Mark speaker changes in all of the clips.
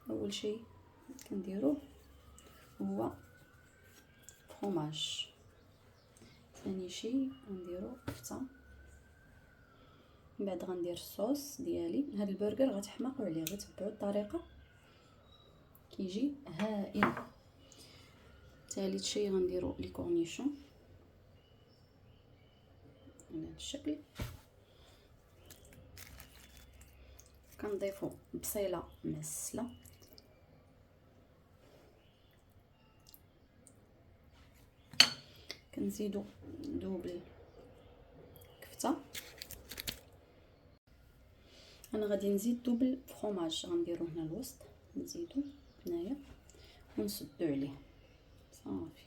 Speaker 1: اول شيء كنديروه هو فرomاج، ثاني شيء غنديرو كفته، من بعد غندير الصوص ديالي. هاد البرجر غتحماقوا عليه، غير تبعوا الطريقه كيجي هائل. ثالث شيء غنديرو لي كورنيشون على هذا الشكل. كنضيفو بصيله معسله، كنزيدو دوبل كفته. انا غادي نزيد دوبل فرomاج، غنديرو هنا الوسط، نزيدو هنايا ونسدو عليه صافي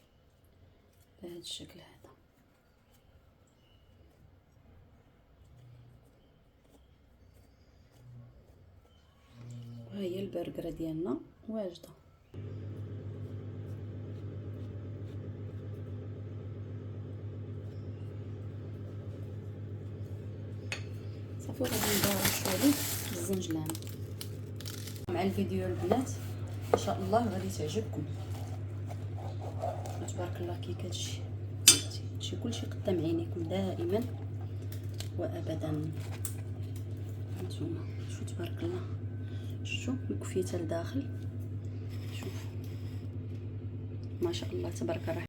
Speaker 1: بهذا الشكل هذا. وهي البرجره ديالنا واجده. صافي غادي نبارشو عليه بالزنجلان. مع الفيديو البنات ان شاء الله غادي تعجبكم. تبارك الله كي كتجي هادشي كلشي قدام عينيكم دائما وابدا. هانتوما شو تبارك الله، شفتوا الكفيته لداخل، شوف ما شاء الله تبارك الرحمن.